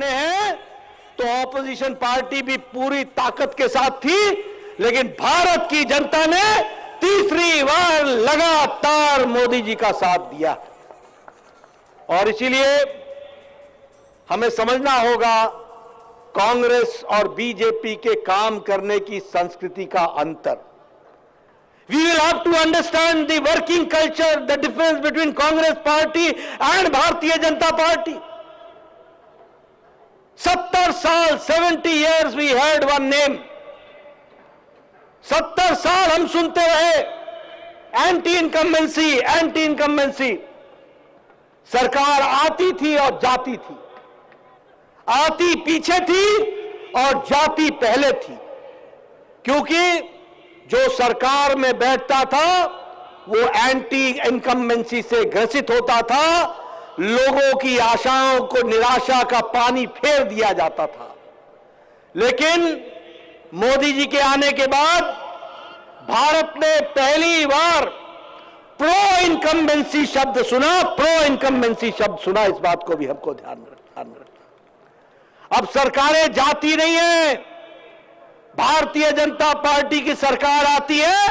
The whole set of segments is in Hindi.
हैं तो ऑपोजिशन पार्टी भी पूरी ताकत के साथ थी, लेकिन भारत की जनता ने तीसरी बार लगातार मोदी जी का साथ दिया। और इसीलिए हमें समझना होगा कांग्रेस और बीजेपी के काम करने की संस्कृति का अंतर। We will have to understand the working culture, the difference between Congress party and Bharatiya Janata Party. 70 साल, 70 years we heard one name. 70 साल हम सुनते रहे एंटी इनकम्बेंसी, एंटी इनकम्बेंसी। सरकार आती थी और जाती थी, आती पीछे थी और जाती पहले थी, क्योंकि जो सरकार में बैठता था वो एंटी इनकम्बेंसी से ग्रसित होता था, लोगों की आशाओं को निराशा का पानी फेर दिया जाता था। लेकिन मोदी जी के आने के बाद भारत ने पहली बार प्रो इनकम्बेंसी शब्द सुना, प्रो इनकम्बेंसी शब्द सुना। इस बात को भी हमको ध्यान में रखना। अब सरकारें जाती नहीं है, भारतीय जनता पार्टी की सरकार आती है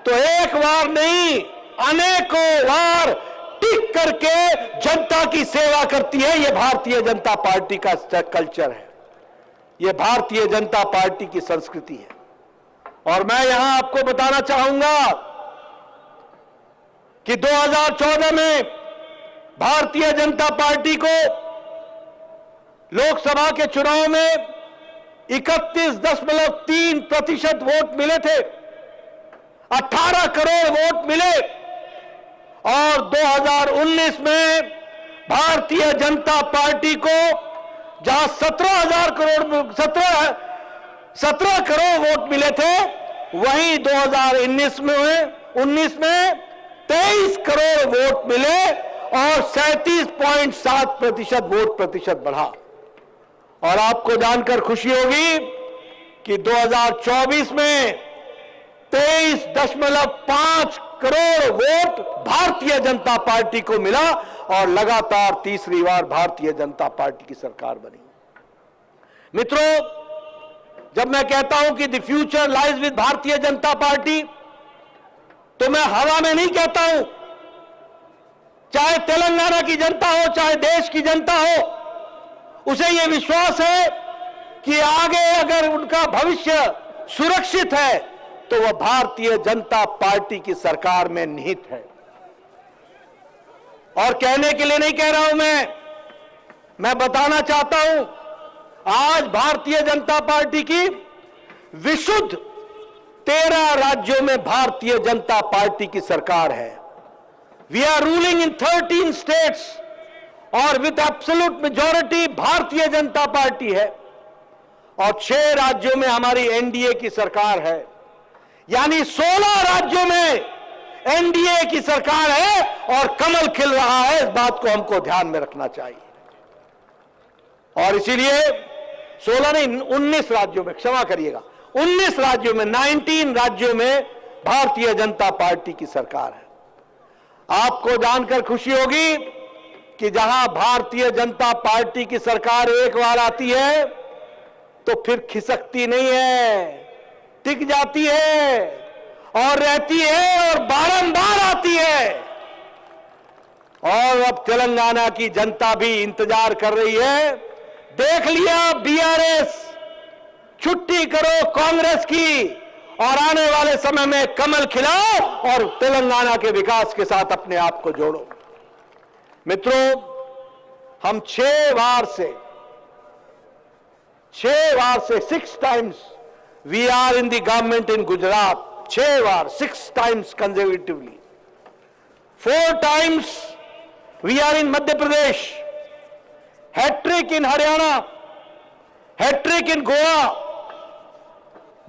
तो एक बार नहीं, अनेकों बार टिक करके जनता की सेवा करती है। यह भारतीय जनता पार्टी का कल्चर है, यह भारतीय जनता पार्टी की संस्कृति है। और मैं यहां आपको बताना चाहूंगा कि 2014 में भारतीय जनता पार्टी को लोकसभा के चुनाव में 31.3% वोट मिले थे, 18 करोड़ वोट मिले। और 2019 में भारतीय जनता पार्टी को जहां 17 करोड़ वोट मिले थे, वहीं 2019 में 23 करोड़ वोट मिले और 37.7% वोट प्रतिशत बढ़ा। और आपको जानकर खुशी होगी कि 2024 में 23.5 करोड़ वोट भारतीय जनता पार्टी को मिला और लगातार तीसरी बार भारतीय जनता पार्टी की सरकार बनी। मित्रों, जब मैं कहता हूं कि द फ्यूचर लाइज विद भारतीय जनता पार्टी, तो मैं हवा में नहीं कहता हूं। चाहे तेलंगाना की जनता हो, चाहे देश की जनता हो, उसे यह विश्वास है कि आगे अगर उनका भविष्य सुरक्षित है तो वह भारतीय जनता पार्टी की सरकार में निहित है। और कहने के लिए नहीं कह रहा हूं मैं बताना चाहता हूं, आज भारतीय जनता पार्टी की विशुद्ध 13 राज्यों में भारतीय जनता पार्टी की सरकार है। We are ruling in 13 states और with absolute majority Bharatiya Janata party है। और 6 राज्यों में हमारी एनडीए की सरकार है, यानी 16 राज्यों में एनडीए की सरकार है और कमल खिल रहा है। इस बात को हमको ध्यान में रखना चाहिए। और इसीलिए 16 नहीं, 19 राज्यों में, क्षमा करिएगा, 19 राज्यों में, 19 राज्यों में भारतीय जनता पार्टी की सरकार है। आपको जानकर खुशी होगी कि जहां भारतीय जनता पार्टी की सरकार एक बार आती है तो फिर खिसकती नहीं है, टिक जाती है और रहती है और बारंबार आती है। और अब तेलंगाना की जनता भी इंतजार कर रही है। देख लिया बीआरएस, छुट्टी करो कांग्रेस की और आने वाले समय में कमल खिलाओ और तेलंगाना के विकास के साथ अपने आप को जोड़ो। मित्रों, हम 6 बार से 6 times we are in the government in Gujarat, 6 bar, 6 times consecutively. 4 times we are in Madhya Pradesh, hat-trick in Haryana, hat-trick in Goa.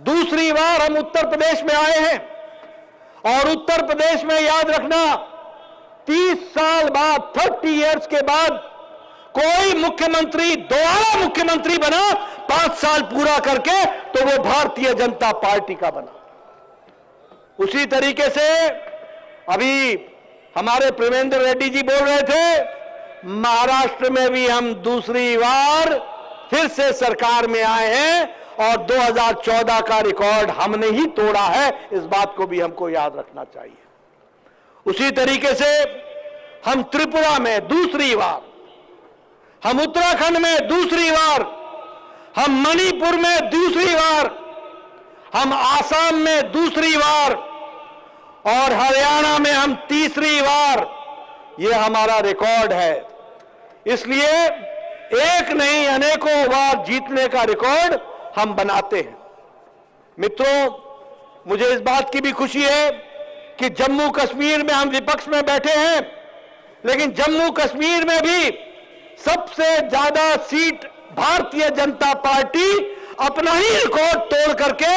दूसरी बार हम उत्तर प्रदेश में आए हैं और उत्तर प्रदेश में याद रखना 30 साल बाद, 30 years के बाद कोई मुख्यमंत्री दोबारा मुख्यमंत्री बना 5 साल पूरा करके तो वो भारतीय जनता पार्टी का बना। उसी तरीके से अभी हमारे प्रेमेंद्र रेड्डी जी बोल रहे थे महाराष्ट्र में भी हम दूसरी बार फिर से सरकार में आए हैं और 2014 का रिकॉर्ड हमने ही तोड़ा है, इस बात को भी हमको याद रखना चाहिए। उसी तरीके से हम त्रिपुरा में दूसरी बार, हम उत्तराखंड में दूसरी बार, हम मणिपुर में दूसरी बार, हम आसाम में दूसरी बार और हरियाणा में हम तीसरी बार, यह हमारा रिकॉर्ड है। इसलिए एक नहीं अनेकों बार जीतने का रिकॉर्ड हम बनाते हैं। मित्रों, मुझे इस बात की भी खुशी है कि जम्मू कश्मीर में हम विपक्ष में बैठे हैं, लेकिन जम्मू कश्मीर में भी सबसे ज्यादा सीट भारतीय जनता पार्टी अपना ही रिकॉर्ड तोड़ करके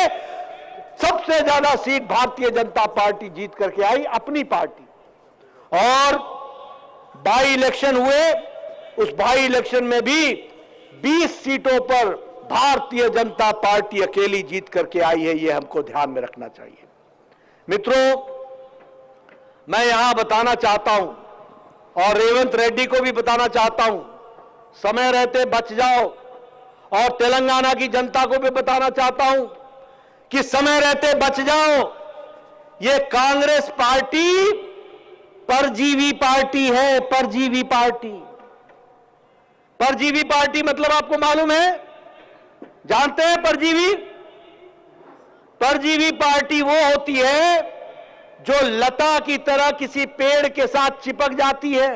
सबसे ज्यादा सीट भारतीय जनता पार्टी जीत करके आई, अपनी पार्टी। और बाई इलेक्शन हुए, उस बाई इलेक्शन में भी 20 सीटों पर भारतीय जनता पार्टी अकेली जीत करके आई है, यह हमको ध्यान में रखना चाहिए। मित्रों, मैं यहां बताना चाहता हूं और रेवंत रेड्डी को भी बताना चाहता हूं, समय रहते बच जाओ, और तेलंगाना की जनता को भी बताना चाहता हूं कि समय रहते बच जाओ। यह कांग्रेस पार्टी परजीवी पार्टी है, परजीवी पार्टी। परजीवी पार्टी मतलब आपको मालूम है, जानते हैं परजीवी? परजीवी पार्टी वो होती है जो लता की तरह किसी पेड़ के साथ चिपक जाती है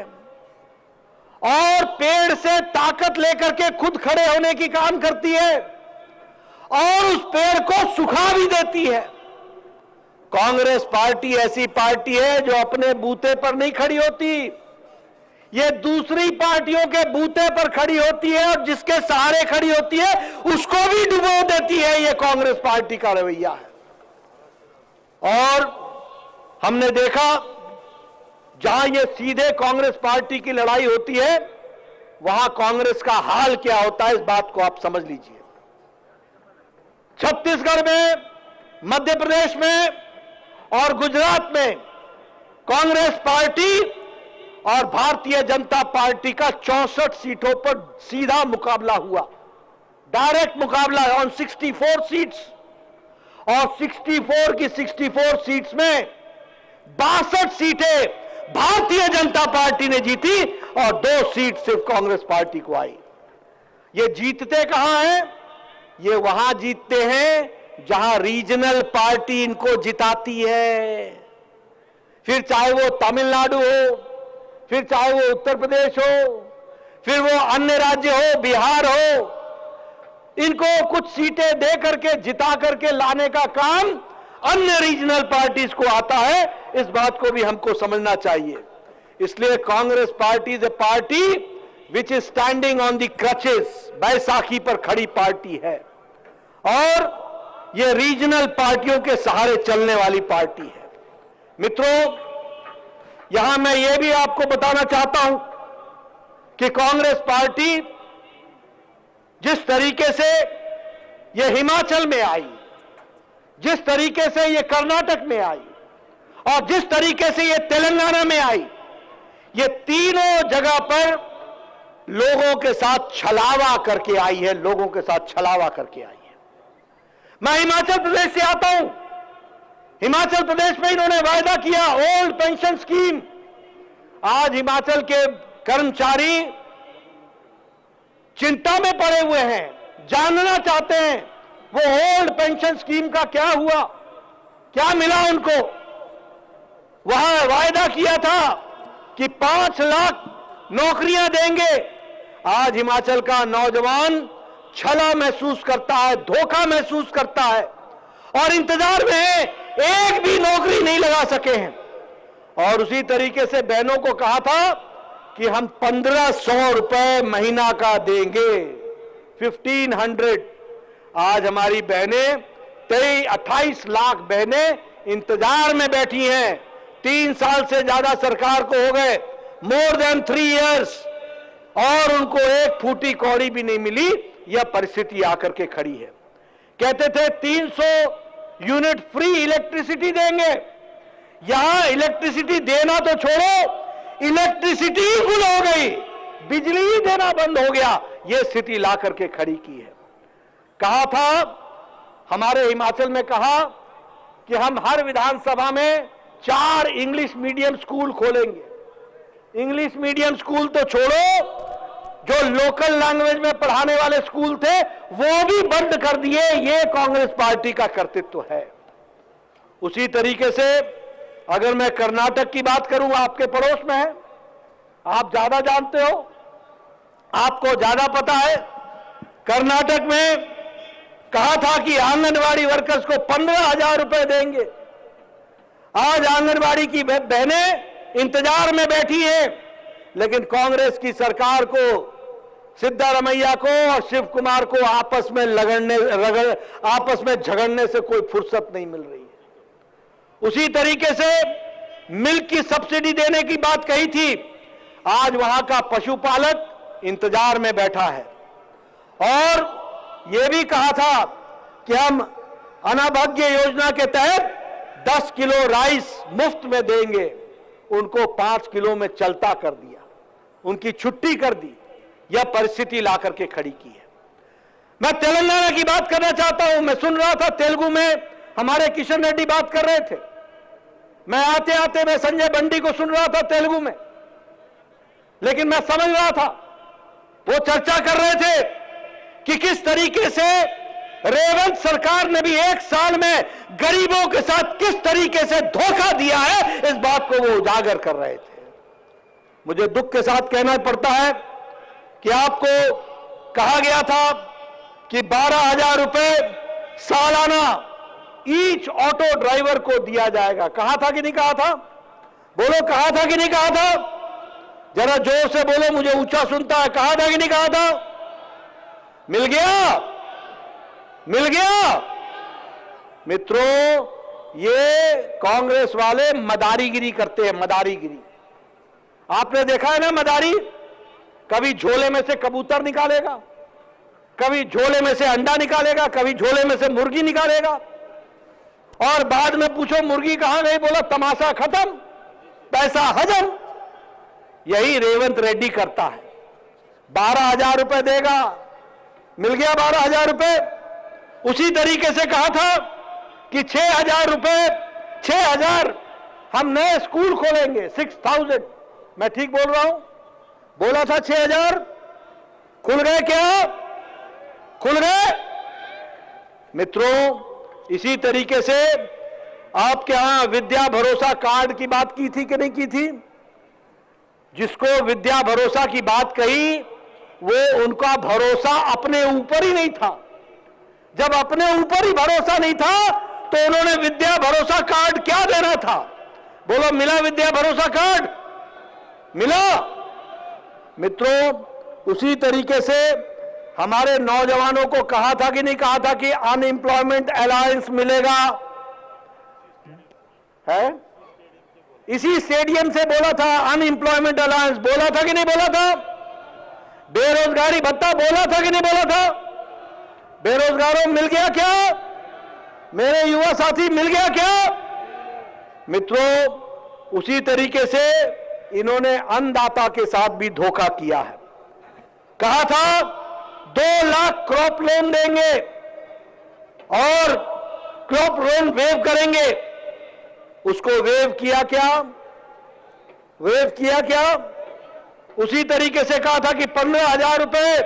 और पेड़ से ताकत लेकर के खुद खड़े होने की काम करती है और उस पेड़ को सुखा भी देती है। कांग्रेस पार्टी ऐसी पार्टी है जो अपने बूते पर नहीं खड़ी होती, ये दूसरी पार्टियों के बूते पर खड़ी होती है और जिसके सहारे खड़ी होती है उसको भी डुबो देती है। ये कांग्रेस पार्टी का रवैया है। और हमने देखा जहां ये सीधे कांग्रेस पार्टी की लड़ाई होती है, वहां कांग्रेस का हाल क्या होता है, इस बात को आप समझ लीजिए। छत्तीसगढ़ में, मध्य प्रदेश में और गुजरात में कांग्रेस पार्टी और भारतीय जनता पार्टी का 64 सीटों पर सीधा मुकाबला हुआ, डायरेक्ट मुकाबला ऑन 64 सीट्स। और 64 की 64 सीट्स में 62 सीटें भारतीय जनता पार्टी ने जीती और 2 सीट सिर्फ कांग्रेस पार्टी को आई। ये जीतते कहां हैं? ये वहां जीतते हैं जहां रीजनल पार्टी इनको जिताती है। फिर चाहे वो तमिलनाडु हो, फिर चाहे वो उत्तर प्रदेश हो, फिर वो अन्य राज्य हो, बिहार हो, इनको कुछ सीटें दे करके जिता करके लाने का काम अन्य रीजनल पार्टीज को आता है। इस बात को भी हमको समझना चाहिए। इसलिए Congress party is a party which is standing on the crutches, Baisakhi पर खड़ी पार्टी है और यह रीजनल पार्टियों के सहारे चलने वाली पार्टी है। मित्रों, यहां मैं यह भी आपको बताना चाहता हूं कि कांग्रेस पार्टी जिस तरीके से यह हिमाचल में आई, जिस तरीके से यह कर्नाटक में आई और जिस तरीके से यह तेलंगाना में आई, ये तीनों जगह पर लोगों के साथ छलावा करके आई है, लोगों के साथ छलावा करके आई है। मैं हिमाचल प्रदेश से आता हूं। हिमाचल प्रदेश में इन्होंने वायदा किया ओल्ड पेंशन स्कीम। आज हिमाचल के कर्मचारी चिंता में पड़े हुए हैं, जानना चाहते हैं वो ओल्ड पेंशन स्कीम का क्या हुआ, क्या मिला उनको। वहां वायदा किया था कि 5 लाख नौकरियां देंगे। आज हिमाचल का नौजवान छला महसूस करता है, धोखा महसूस करता है और इंतजार में है, एक भी नौकरी नहीं लगा सके हैं। और उसी तरीके से बहनों को कहा था कि हम 1500 रुपए महीना का देंगे, 1500। आज हमारी बहनें 28 लाख बहनें इंतजार में बैठी हैं। 3 साल से ज्यादा सरकार को हो गए, मोर देन 3 इयर्स, और उनको एक फूटी कौड़ी भी नहीं मिली। यह परिस्थिति आकर के खड़ी है। कहते थे 300 यूनिट फ्री इलेक्ट्रिसिटी देंगे। यहां इलेक्ट्रिसिटी देना तो छोड़ो, इलेक्ट्रिसिटी ही गुल हो गई। बिजली ही देना बंद हो गया। यह स्थिति ला करके खड़ी की है। कहा था हमारे हिमाचल में, कहा कि हम हर विधानसभा में 4 इंग्लिश मीडियम स्कूल खोलेंगे। इंग्लिश मीडियम स्कूल तो छोड़ो, जो लोकल लैंग्वेज में पढ़ाने वाले स्कूल थे वो भी बंद कर दिए। ये कांग्रेस पार्टी का कर्तृत्व है। उसी तरीके से अगर मैं कर्नाटक की बात करूं, आपके पड़ोस में है, आप ज्यादा जानते हो, आपको ज्यादा पता है। कर्नाटक में कहा था कि आंगनवाड़ी वर्कर्स को 15,000 रुपए देंगे। आज आंगनवाड़ी की बहनें इंतजार में बैठी हैं, लेकिन कांग्रेस की सरकार को, सिद्धारमैया को और शिव कुमार को आपस में झगड़ने से कोई फुर्सत नहीं मिल रही है। उसी तरीके से मिल्क की सब्सिडी देने की बात कही थी, आज वहां का पशुपालक इंतजार में बैठा है। और यह भी कहा था कि हम अन्नभाग्य योजना के तहत 10 किलो राइस मुफ्त में देंगे। उनको 5 किलो में चलता कर दिया, उनकी छुट्टी कर दी। यह परिस्थिति ला करके खड़ी की है। मैं तेलंगाना की बात करना चाहता हूं। मैं सुन रहा था तेलुगु में हमारे किशन रेड्डी बात कर रहे थे। मैं आते आते मैं संजय बंडी को सुन रहा था तेलुगु में, लेकिन मैं समझ रहा था वो चर्चा कर रहे थे कि किस तरीके से रेवंत सरकार ने भी 1 साल में गरीबों के साथ किस तरीके से धोखा दिया है, इस बात को वो उजागर कर रहे थे। मुझे दुख के साथ कहना पड़ता है कि आपको कहा गया था कि 12,000 रुपए सालाना ईच ऑटो ड्राइवर को दिया जाएगा। कहा था कि नहीं कहा था? बोलो, कहा था कि नहीं कहा था? जरा जोर से बोलो, मुझे ऊंचा सुनता है। कहा था कि नहीं कहा था? मिल गया? मिल गया? मित्रों, ये कांग्रेस वाले मदारीगिरी करते हैं, मदारीगिरी। आपने देखा है ना मदारी? कभी झोले में से कबूतर निकालेगा, कभी झोले में से अंडा निकालेगा, कभी झोले में से मुर्गी निकालेगा, और बाद में पूछो मुर्गी कहां गई, बोला तमाशा खत्म, पैसा हजम। यही रेवंत रेड्डी करता है। 12,000 रुपए देगा, मिल गया 12,000 रुपए। उसी तरीके से कहा था कि 6,000 रुपए, 6,000 हम नए स्कूल खोलेंगे, 6,000। मैं ठीक बोल रहा हूं? बोला था 6,000, खुल गए क्या? खुल गए? मित्रों, इसी तरीके से आपके यहां विद्या भरोसा कार्ड की बात की थी कि नहीं की थी? जिसको विद्या भरोसा की बात कही, वो उनका भरोसा अपने ऊपर ही नहीं था। जब अपने ऊपर ही भरोसा नहीं था तो उन्होंने विद्या भरोसा कार्ड क्या देना था? बोलो, मिला विद्या भरोसा कार्ड? मिला? मित्रों, उसी तरीके से हमारे नौजवानों को कहा था कि नहीं कहा था कि अनएम्प्लॉयमेंट अलायंस मिलेगा? है? इसी स्टेडियम से बोला था अनएम्प्लॉयमेंट अलायंस, बोला था कि नहीं बोला था? बेरोजगारी भत्ता बोला था कि नहीं बोला था? बेरोजगारों मिल गया क्या? मेरे युवा साथी मिल गया क्या? मित्रों, उसी तरीके से इन्होंने अन्नदाता के साथ भी धोखा किया है। कहा था 2 लाख क्रॉप लोन देंगे और क्रॉप लोन वेव करेंगे। उसको वेव किया क्या? वेव किया क्या? उसी तरीके से कहा था कि 15,000 रुपए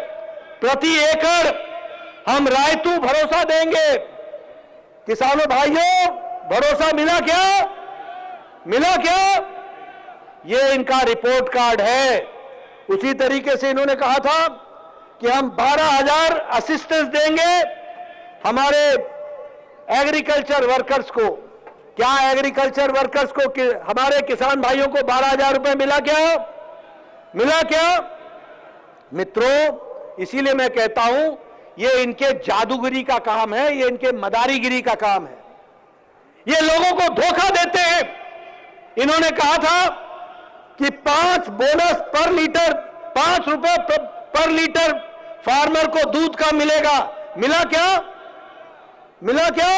प्रति एकड़ हम रायतू भरोसा देंगे। किसानों भाइयों, भरोसा मिला क्या? मिला क्या? ये इनका रिपोर्ट कार्ड है। उसी तरीके से इन्होंने कहा था कि हम 12,000 असिस्टेंस देंगे हमारे एग्रीकल्चर वर्कर्स को। क्या एग्रीकल्चर वर्कर्स को, हमारे किसान भाइयों को 12,000 रुपए मिला क्या? मिला क्या? मित्रों, इसीलिए मैं कहता हूं ये इनके जादूगिरी का काम है, ये इनके मदारीगिरी का काम है। ये लोगों को धोखा देते हैं। इन्होंने कहा था कि 5 बोनस पर लीटर, 5 रुपए पर लीटर फार्मर को दूध का मिलेगा। मिला क्या? मिला क्या?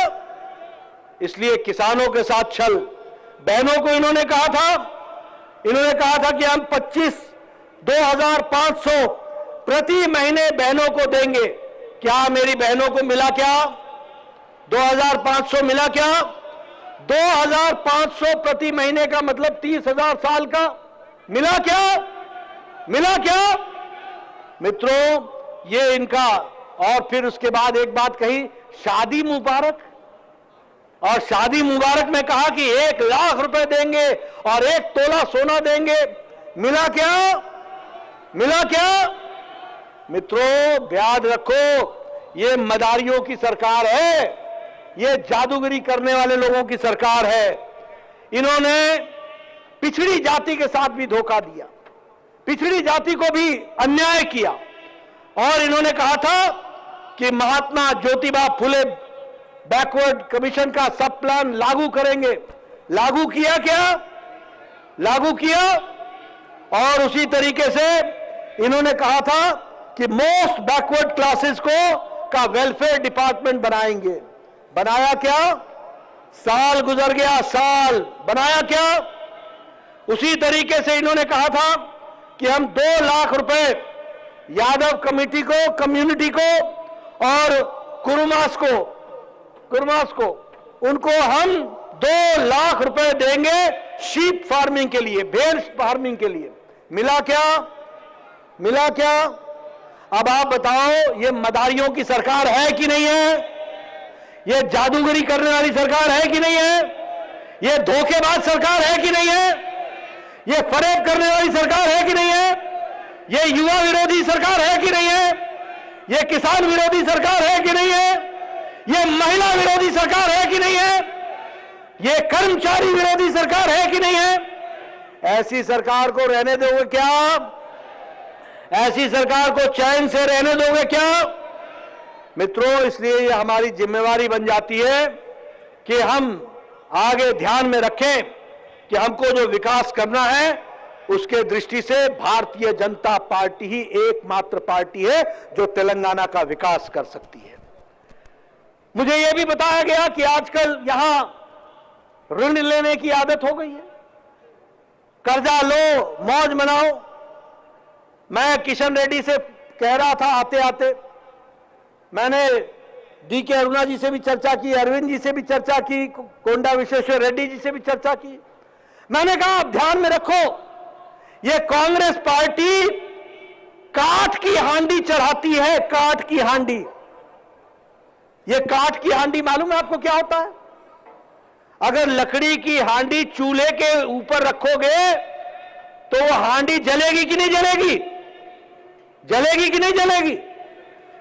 इसलिए किसानों के साथ छल। बहनों को इन्होंने कहा था कि हम 25 2,500 प्रति महीने बहनों को देंगे। क्या मेरी बहनों को मिला क्या? 2,500 मिला क्या? 2,500 प्रति महीने का मतलब 30,000 साल का मिला क्या? मिला क्या? मित्रों, ये इनका। और फिर उसके बाद एक बात कही, शादी मुबारक। और शादी मुबारक में कहा कि 1 लाख रुपए देंगे और 1 तोला सोना देंगे। मिला क्या? मिला क्या? मित्रों, याद रखो, ये मदारियों की सरकार है, ये जादूगरी करने वाले लोगों की सरकार है। इन्होंने पिछड़ी जाति के साथ भी धोखा दिया, पिछड़ी जाति को भी अन्याय किया। और इन्होंने कहा था कि महात्मा ज्योतिबा फुले बैकवर्ड कमीशन का सब प्लान लागू करेंगे। लागू किया क्या? लागू किया। और उसी तरीके से इन्होंने कहा था कि मोस्ट बैकवर्ड क्लासेस का वेलफेयर डिपार्टमेंट बनाएंगे। बनाया क्या? साल गुजर गया, साल। बनाया क्या? उसी तरीके से इन्होंने कहा था कि हम 2 लाख रुपए यादव कम्युनिटी को और कुरुमास को उनको हम 2 लाख रुपए देंगे शीप फार्मिंग के लिए, भेड़ फार्मिंग के लिए। मिला क्या? मिला क्या? अब आप बताओ, ये मदारियों की सरकार है कि नहीं है? ये जादूगरी करने वाली सरकार है कि नहीं है? ये धोखेबाज सरकार है कि नहीं है? ये फरेब करने वाली सरकार है कि नहीं है? ये युवा विरोधी सरकार है कि नहीं है? ये किसान विरोधी सरकार है कि नहीं है? ये महिला विरोधी सरकार है कि नहीं है? ये कर्मचारी विरोधी सरकार है कि नहीं है? ऐसी सरकार को रहने दोगे क्या? ऐसी सरकार को चैन से रहने दोगे क्या? मित्रों, इसलिए ये हमारी जिम्मेवारी बन जाती है कि हम आगे ध्यान में रखें कि हमको जो विकास करना है उसके दृष्टि से भारतीय जनता पार्टी ही एकमात्र पार्टी है जो तेलंगाना का विकास कर सकती है। मुझे यह भी बताया गया कि आजकल यहां ऋण लेने की आदत हो गई है। कर्जा लो, मौज मनाओ। मैं किशन रेड्डी से कह रहा था आते आते, मैंने डीके अरुणा जी से भी चर्चा की, अरविंद जी से भी चर्चा की, कोंडा विश्वेश्वर रेड्डी जी से भी चर्चा की। मैंने कहा, आप ध्यान में रखो, ये कांग्रेस पार्टी काठ की हांडी चढ़ाती है, काठ की हांडी। ये काठ की हांडी मालूम है आपको क्या होता है? अगर लकड़ी की हांडी चूल्हे के ऊपर रखोगे तो वो हांडी जलेगी कि नहीं जलेगी? जलेगी कि नहीं जलेगी?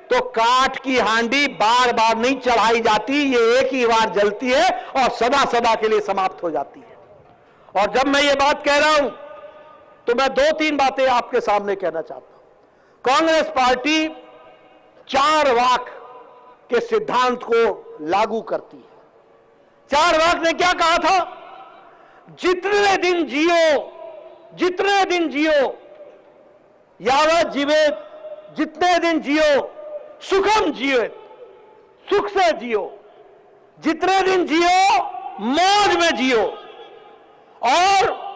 तो काठ की हांडी बार बार नहीं चढ़ाई जाती, ये एक ही बार जलती है और सदा सदा के लिए समाप्त हो जाती है। और जब मैं ये बात कह रहा हूं तो मैं 2-3 बातें आपके सामने कहना चाहता हूं। कांग्रेस पार्टी 4 वाक के सिद्धांत को लागू करती है। 4 वाक ने क्या कहा था? जितने दिन जियो यावत जीवित, जितने दिन जियो सुखम जीवित, सुख से जियो, जितने दिन जियो मौज में जियो, और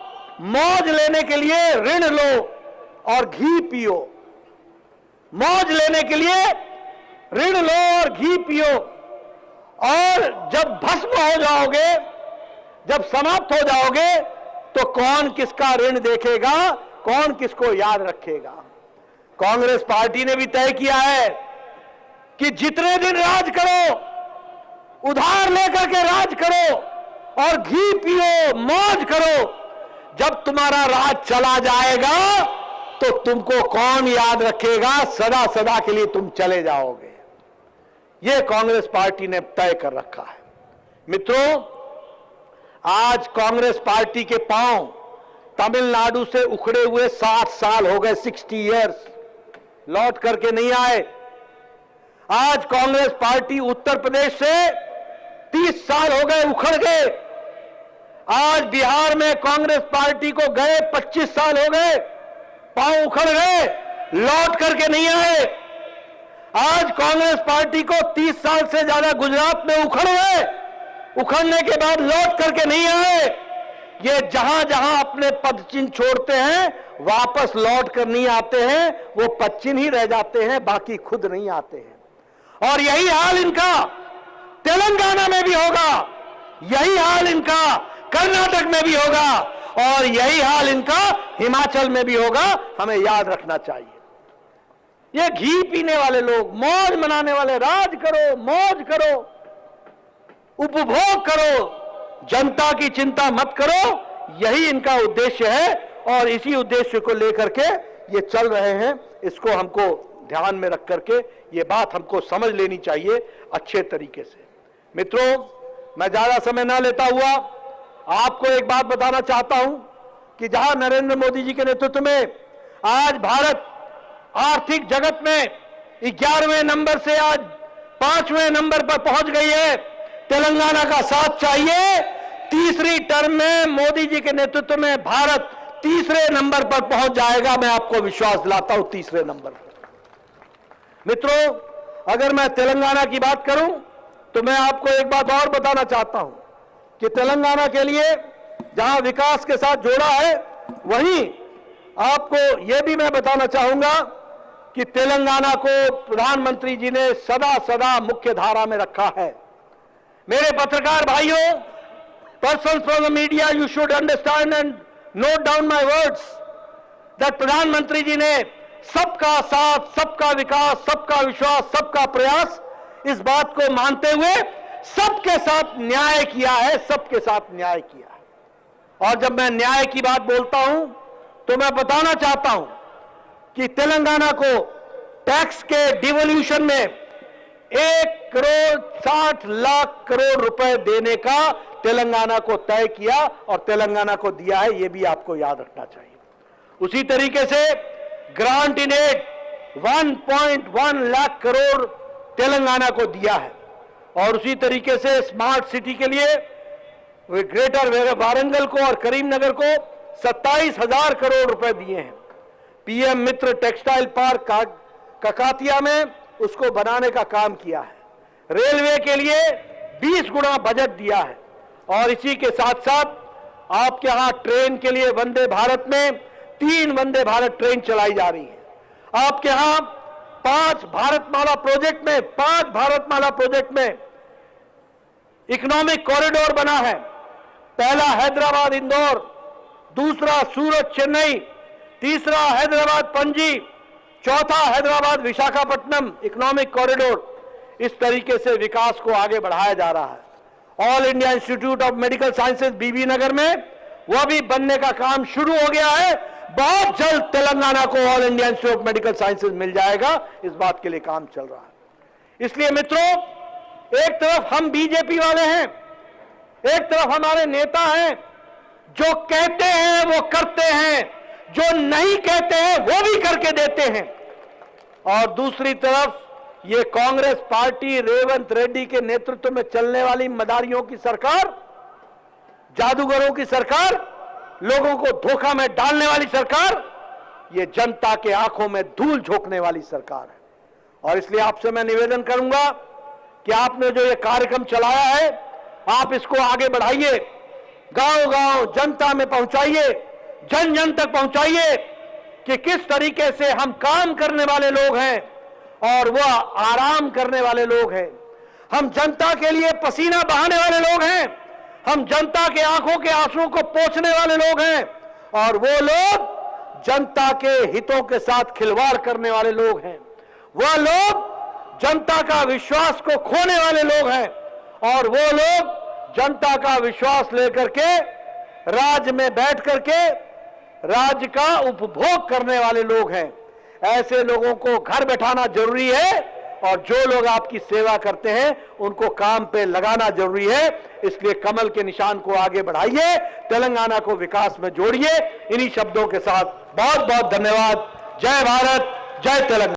मौज लेने के लिए ऋण लो और घी पियो। मौज लेने के लिए ऋण लो और घी पियो, और जब भस्म हो जाओगे, जब समाप्त हो जाओगे, तो कौन किसका ऋण देखेगा, कौन किसको याद रखेगा? कांग्रेस पार्टी ने भी तय किया है कि जितने दिन राज करो, उधार लेकर के राज करो और घी पियो, मौज करो। जब तुम्हारा राज चला जाएगा तो तुमको कौन याद रखेगा? सदा सदा के लिए तुम चले जाओगे। यह कांग्रेस पार्टी ने तय कर रखा है। मित्रों, आज कांग्रेस पार्टी के पांव तमिलनाडु से उखड़े हुए 60 साल हो गए, 60 इयर्स, लौट करके नहीं आए। आज कांग्रेस पार्टी उत्तर प्रदेश से 30 साल हो गए, उखड़ गए। आज बिहार में कांग्रेस पार्टी को गए 25 साल हो गए, पांव उखड़ गए, लौट करके नहीं आए। आज कांग्रेस पार्टी को 30 साल से ज्यादा गुजरात में उखड़ गए, उखड़ने के बाद लौट करके नहीं आए। ये जहां जहां अपने पद चिन्ह छोड़ते हैं वापस लौट कर नहीं आते हैं, वो पच्चीन ही रह जाते हैं, बाकी खुद नहीं आते हैं। और यही हाल इनका तेलंगाना में भी होगा, यही हाल इनका कर्नाटक में भी होगा, और यही हाल इनका हिमाचल में भी होगा। हमें याद रखना चाहिए। ये घी पीने वाले लोग, मौज मनाने वाले, राज करो, मौज करो, उपभोग करो, जनता की चिंता मत करो, यही इनका उद्देश्य है। और इसी उद्देश्य को लेकर के ये चल रहे हैं। इसको हमको ध्यान में रख करके ये बात हमको समझ लेनी चाहिए अच्छे तरीके से। मित्रों, मैं ज्यादा समय ना लेता हुआ आपको एक बात बताना चाहता हूं कि जहां नरेंद्र मोदी जी के नेतृत्व में आज भारत आर्थिक जगत में 11वें नंबर से आज 5वें नंबर पर पहुंच गई है, तेलंगाना का साथ चाहिए। तीसरी टर्म में मोदी जी के नेतृत्व में भारत तीसरे नंबर पर पहुंच जाएगा। मैं आपको विश्वास दिलाता हूं, तीसरे नंबर पर। मित्रों, अगर मैं तेलंगाना की बात करूं तो मैं आपको एक बात और बताना चाहता हूं कि तेलंगाना के लिए जहां विकास के साथ जोड़ा है, वहीं आपको यह भी मैं बताना चाहूंगा कि तेलंगाना को प्रधानमंत्री जी ने सदा सदा मुख्य धारा में रखा है। मेरे पत्रकार भाइयों, persons from the media, you should understand and note down my words that प्रधानमंत्री जी ने सबका साथ, सबका विकास, सबका विश्वास, सबका प्रयास, इस बात को मानते हुए सबके साथ न्याय किया है, सबके साथ न्याय किया है। और जब मैं न्याय की बात बोलता हूं तो मैं बताना चाहता हूं कि तेलंगाना को टैक्स के डिवोल्यूशन में 1,60,00,000 करोड़ रुपए देने का तेलंगाना को तय किया और तेलंगाना को दिया है, यह भी आपको याद रखना चाहिए। उसी तरीके से grant in aid 1.1 lakh crore Telangana को दिया है। और उसी तरीके से स्मार्ट सिटी के लिए ग्रेटर वारंगल को और करीमनगर को 27,000 करोड़ रुपए दिए हैं। पीएम मित्र टेक्सटाइल पार्क ककातिया में उसको बनाने का काम किया है। रेलवे के लिए 20 गुना बजट दिया है। और इसी के साथ साथ आपके यहां ट्रेन के लिए वंदे भारत में 3 वंदे भारत ट्रेन चलाई जा रही है। आपके यहां 5 भारतमाला प्रोजेक्ट में इकोनॉमिक कॉरिडोर बना है। पहला हैदराबाद इंदौर, दूसरा सूरत चेन्नई, तीसरा हैदराबाद पणजी, चौथा हैदराबाद विशाखापट्टनम इकोनॉमिक कॉरिडोर। इस तरीके से विकास को आगे बढ़ाया जा रहा है। All India Institute of Medical Sciences Bibinagar में वह भी बनने का काम शुरू हो गया है। बहुत जल्द तेलंगाना को All India Institute of Medical Sciences मिल जाएगा। इस बात के लिए काम चल रहा है। इसलिए मित्रों, एक तरफ हम बीजेपी वाले हैं, एक तरफ हमारे नेता हैं जो कहते हैं वो करते हैं, जो नहीं कहते हैं वो भी करके देते हैं। और दूसरी तरफ ये कांग्रेस पार्टी रेवंत रेड्डी के नेतृत्व में चलने वाली मदारियों की सरकार, जादूगरों की सरकार, लोगों को धोखा में डालने वाली सरकार, ये जनता के आंखों में धूल झोंकने वाली सरकार है। और इसलिए आपसे मैं निवेदन करूंगा कि आपने जो ये कार्यक्रम चलाया है, आप इसको आगे बढ़ाइए, गांव-गांव जनता में पहुंचाइए, जन जन तक पहुंचाइए कि किस तरीके से हम काम करने वाले लोग हैं और वह आराम करने वाले लोग हैं। हम जनता के लिए पसीना बहाने वाले लोग हैं, हम जनता के आंखों के आंसुओं को पोंछने वाले लोग हैं, और वो लोग जनता के हितों के साथ खिलवाड़ करने वाले लोग हैं। वह लोग जनता का विश्वास को खोने वाले लोग हैं, और वो लोग जनता का विश्वास लेकर के राज्य में बैठ करके राज्य का उपभोग करने वाले लोग हैं। ऐसे लोगों को घर बैठाना जरूरी है, और जो लोग आपकी सेवा करते हैं उनको काम पे लगाना जरूरी है। इसलिए कमल के निशान को आगे बढ़ाइए, तेलंगाना को विकास में जोड़िए। इन्हीं शब्दों के साथ बहुत बहुत धन्यवाद। जय भारत, जय तेलंगाना।